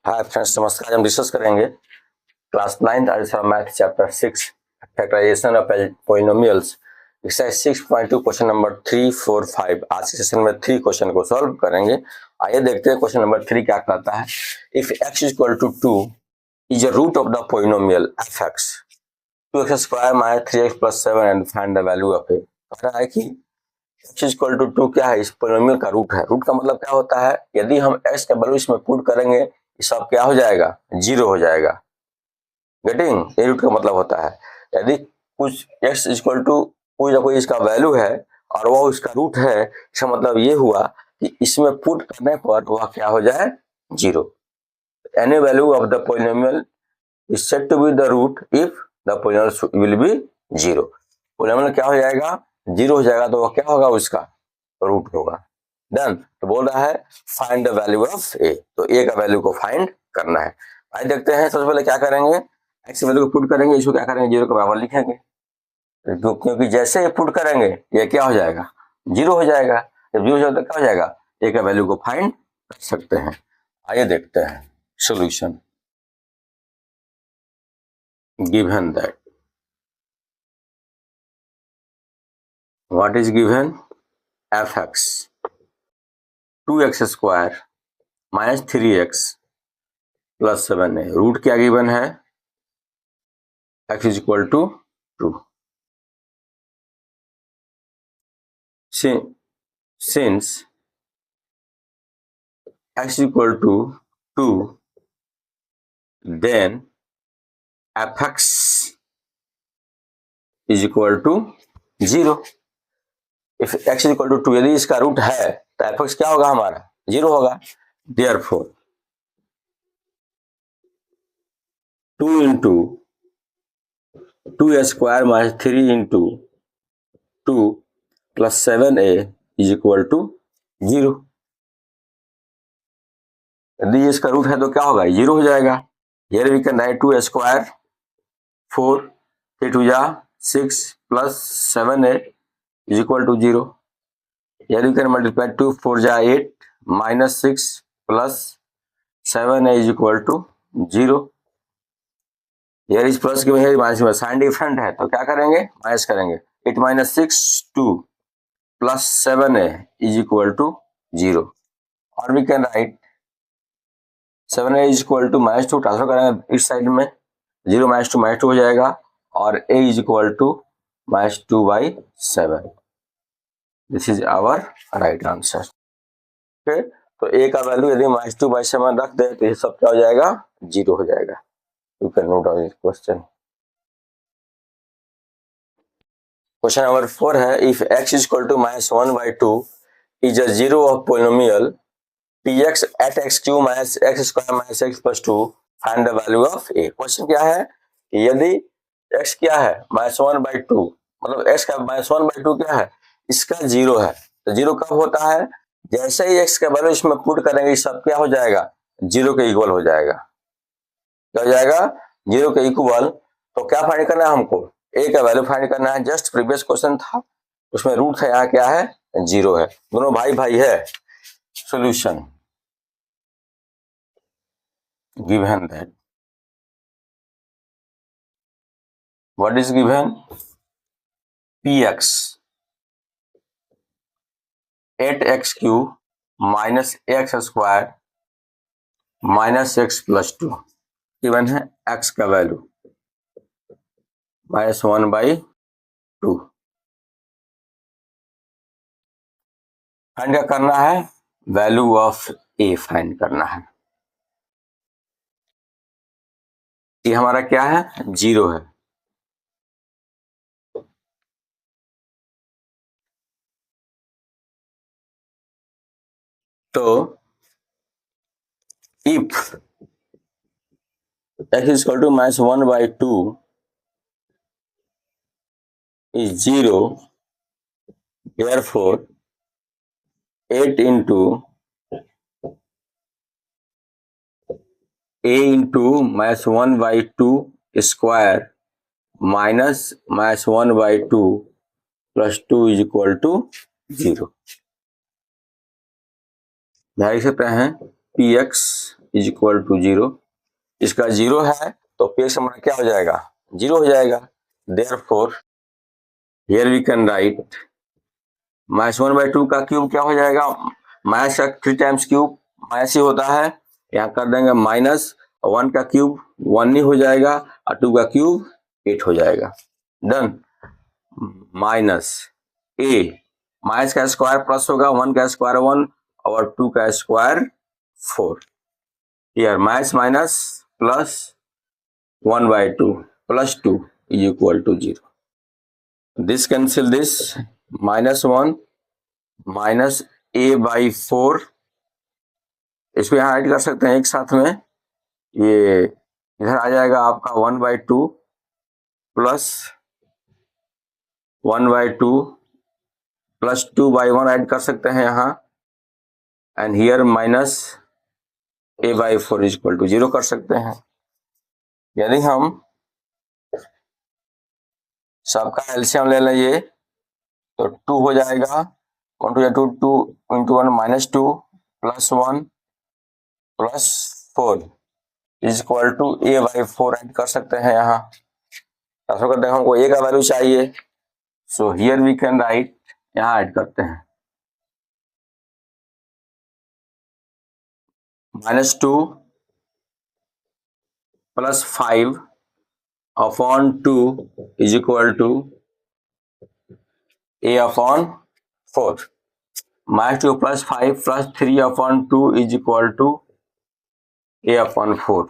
Hi friends, नमस्कार। आज हम डिस्कस करेंगे class 9th algebra math chapter 6 factorisation of polynomials exercise 6.2 question number 3, 4, 5। आज के सेशन में 3 क्वेश्चन को सॉल्व करेंगे। आइए देखते हैं क्वेश्चन नंबर 3 क्या कहता है। If x equal to 2 is a root of the polynomial fx 2x square minus 3x plus 7 and find the value of a। कह रहा है कि x इक्वल टू 2 क्या है, इस पॉलिनोमियल का रूट है। रूट का मतलब क्या होता है, यदि हम x का वैल्यू इसमें पुट करेंगे सब क्या हो जाएगा, जीरो हो जाएगा। गेटिंग, ये रूट का मतलब होता है। यदि कुछ x इक्वल टू कोई ना कोई इसका वैल्यू है और वो इसका रूट है, इसका मतलब ये हुआ कि इसमें पुट करने पर वह क्या हो जाए, zero. Any value of the polynomial is said to be the root if the polynomial will be zero. Polynomial क्या हो जाएगा, जीरो हो जाएगा, तो वह क्या होगा, उसका रूट होगा। डन। तो बोल रहा है फाइंड द वैल्यू ऑफ ए, तो ए का वैल्यू को फाइंड करना है। आइए देखते हैं। सबसे पहले क्या करेंगे, एक्स वैल्यू को पुट करेंगे, इसको क्या करेंगे, जीरो के बराबर लिखेंगे। क्योंकि जैसे पुट करेंगे ये क्या हो जाएगा, जीरो हो जाएगा। जब जीरो हो जाएगा तो क्या हो जाएगा, ए का वैल्यू को फाइंड कर सकते हैं। आइए देखते हैं solution. Given that what is given, f x 2x square minus 3x plus 7 है। रूट क्या गिवन है, x is equal to 2। since x equal to 2, then fx is equal to 0। if x is equal to 2, यदि इसका root है तो fx क्या होगा, हमारा जीरो होगा। therefore 2 into 2a square minus 3 into 2 plus 7a is equal to 0। यदि इसका रूट है तो क्या होगा, जीरो हो जाएगा। here we can write 2a square 4 3 2 6 plus 7a is equal to 0। here you can multiply 2 4 8 minus 6 plus 7a is equal to 0। here is plus given, here minus given, sign different है तो क्या करेंगे, minus करेंगे। 8 minus 6 2 plus 7a is equal to 0। और we can write 7a is equal to -2, transfer करेंगे इस side में, 0 -2 हो जाएगा और a is equal to -2/7। This is our right answer. Okay, तो a का वैल्यू यदि -2/7 रख दे तो ये सब क्या हो जाएगा, जीरो हो जाएगा। You can note down this question. Question number 4 है, if x is equal to -1/2 is a zero of polynomial px at x³ minus x square minus x plus 2 find the value of a। Question क्या है, यदि x क्या है, -1/2, मतलब x का -1/2 क्या है, इसका जीरो है। तो जीरो कब होता है, जैसे ही x का वैल्यू इसमें पुट करेंगे सब क्या हो जाएगा, जीरो के इक्वल हो जाएगा। क्या हो जाएगा, जीरो के इक्वल। तो क्या फाइंड करना है हमको, a का वैल्यू फाइंड करना है। जस्ट प्रीवियस क्वेश्चन था उसमें रूट है, यहाँ क्या है, जीरो है। दोनों भाई भाई है। Solution given that what is given, px 8x³ minus x square minus x plus 2 given है x का वैल्यू -1/2। फाइंड क्या करना है, वैल्यू ऑफ a फाइंड करना है। ये हमारा क्या है, जीरो है। तो if x is equal to -1/2 is 0, therefore 8 into a into -1/2 square minus -1/2 plus 2 is equal to 0। ध्यान सकते हैं px इज इक्वल टू 0। इसका 0 है तो px हमारा क्या हो जाएगा, 0 हो जाएगा। Therefore here we can write -1/2 का क्यूब क्या हो जाएगा, माइनस का 3 टाइम्स क्यूब माइनस ही होता है, यहाँ कर देंगे -1 का क्यूब 1 ही हो जाएगा और 2 का क्यूब 8 हो जाएगा। डन। माइनस ए, माइनस का स्क्वायर प्लस होगा, 1 का स्क्वायर 1 और 2 का square 4। Here minus minus plus 1/2 plus 2 is equal to 0. This cancel this, -1 minus a/4, इसको यहाँ ऐड कर सकते हैं एक साथ में, ये इधर आ जाएगा आपका 1/2 प्लस 1/2 प्लस 2/1 ऐड कर सकते हैं यहाँ, and here minus a/4 is equal to 0 कर सकते हैं। यदि हम सबका एलसीएम ले लें तो 2 हो जाएगा, 1 2 2 2 into 1 -2 plus 1 plus 4 is equal to a/4 add कर सकते हैं यहाँ। ऐसा करते हैं, हमको a का वैल्यू चाहिए, so here we can write, यहाँ ऐड करते हैं -2 plus 5 upon 2 is equal to a/4, -2 plus 5 plus 3 upon 2 is equal to a/4,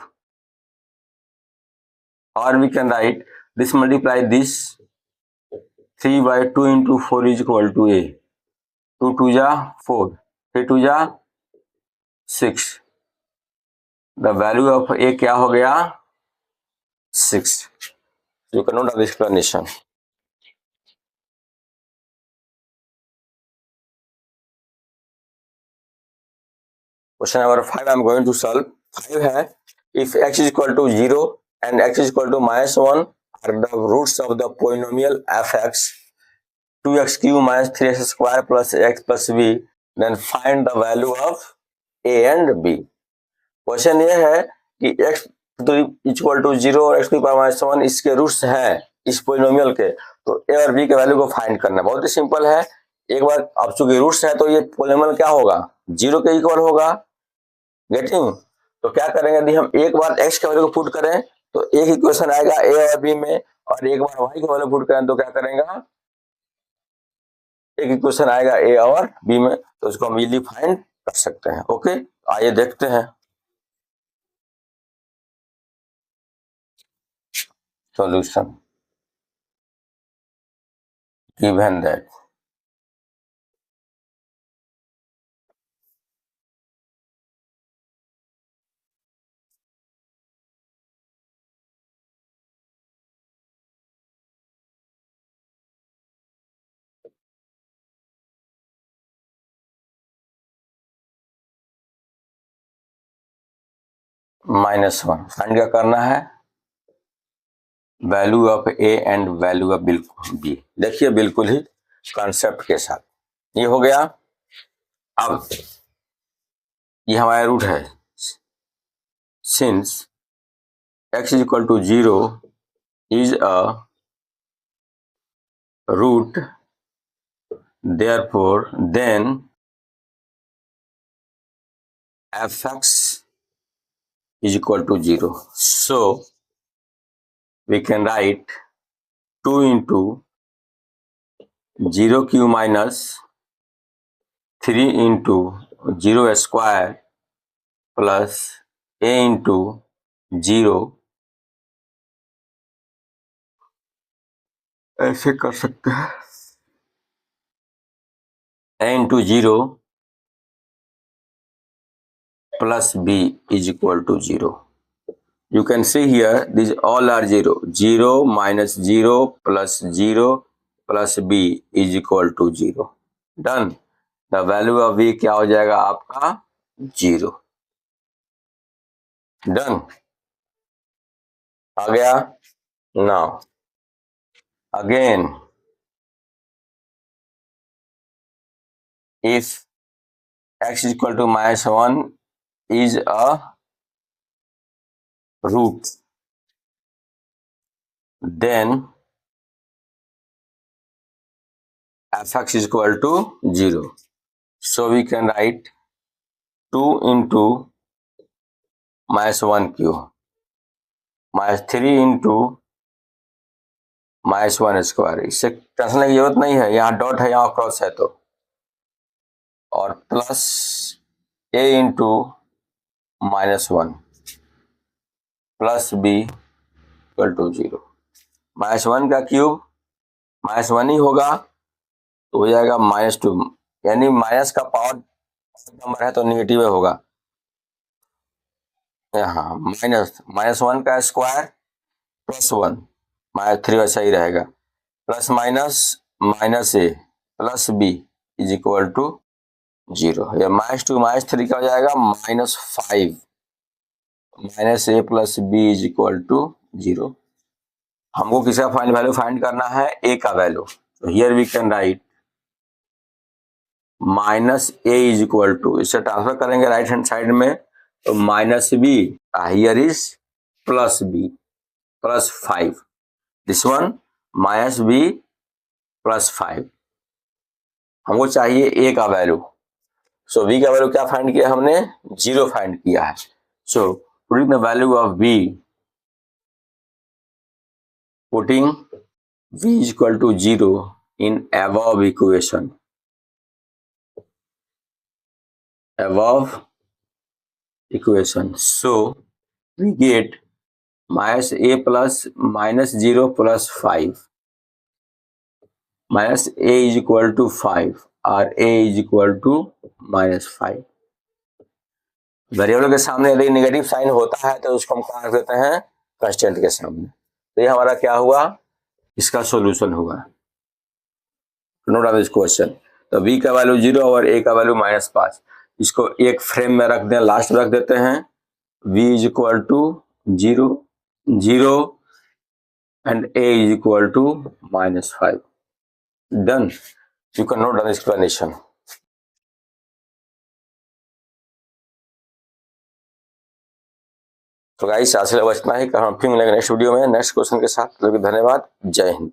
or we can write this multiply this 3/2 into 4 is equal to a, 2 2 जा 4, 3 2 जा 6, the value of a क्या हो गया 6. You can note the explanation. Question number 5 I am going to solve. 5 है, if x is equal to 0 and x is equal to -1 are the roots of the polynomial fx 2x cube minus 3x square plus x plus b, then find the value of a and b. Question ये है कि x equal to 0 और x -1 इसके roots हैं इस polynomial के, तो a और b के वैल्यू को फाइंड करना बहुत ही सिंपल है। एक बार अब चूंकि रूट्स है तो ये पोलिनोमियल क्या होगा, 0 के इक्वल होगा। गेटिंग? तो क्या करेंगे, यदि हम एक बार x के वैल्यू को पुट करें तो एक इक्वेशन आएगा a और b में, और एक बार y के वैल्यू पुट करें तो क्या करेंगे, एक इक्वेशन आएगा a और b में, तो उसको हम इजीली फाइंड कर सकते हैं। ओके, आइए देखते हैं सॉल्यूशन। गिवन दैट -1 फाइंड क्या करना है, value of a and value of b। देखिए बिल्कुल ही कॉन्सेप्ट के साथ ये हो गया। अब ये हमारा रूट है, since x is equal to 0 is a root, therefore then fx is equal to 0. So we can write 2 into 0 cube minus 3 into 0 square plus a into 0, ऐसे कर सकते हैं, a into 0 plus b is equal to 0. You can see here these all are 0. 0 minus 0 plus 0 plus b is equal to 0. Done. The value of b क्या हो जाएगा आपका 0. Done. आ गया। Now again if x is equal to -1 is a root, then fx is equal to 0. So we can write 2 into minus 1 cube minus 3 into minus 1 square. इससे tension की जरूरत नहीं है, यहाँ डॉट है यहाँ क्रॉस है तो, और plus a into -1 plus b equal to 0। -1 का क्यूब -1 ही होगा तो हो जाएगा -2, यानी माइनस का पावर नंबर है तो निगेटिव होगा। यहाँ -1 का स्क्वायर +1 -3 वैसा ही रहेगा, plus minus -a plus b is equal to 0। या -2 -3 का हो जाएगा -5 -a plus b is equal to 0। हमको किसका वैल्यू फाइंड करना है? a का वैल्यू। तो here we can write -a is equal to, इसे ट्रांसफर करेंगे राइट हैंड साइड में तो -b, here is +b +5, this one -b +5। हमको चाहिए a का वैल्यू। सो v का वैल्यू क्या फाइंड किया हमने? 0 फाइंड किया है। So putting the value of v, putting v is equal to 0 in above equation, so we get -a plus -0 plus 5 minus a is equal to 5 और a is equal to -5। Variable के सामने यदि negative sign होता है तो उसको हम कहाँ रख देते हैं? कांस्टेंट के सामने। तो ये हमारा क्या हुआ? इसका सॉल्यूशन हुआ। Note down this question. तो v का वैल्यू 0 और a का वैल्यू -5, इसको एक फ्रेम में रख दें, लास्ट में रख देते हैं। v is equal to 0 0 and a is equal to -5। Done. You can note down the explanation. तो गाइस आज के लिए बस इतना ही, हम फिर मिलेंगे नेक्स्ट वीडियो में नेक्स्ट क्वेश्चन के साथ। धन्यवाद, जय हिंद।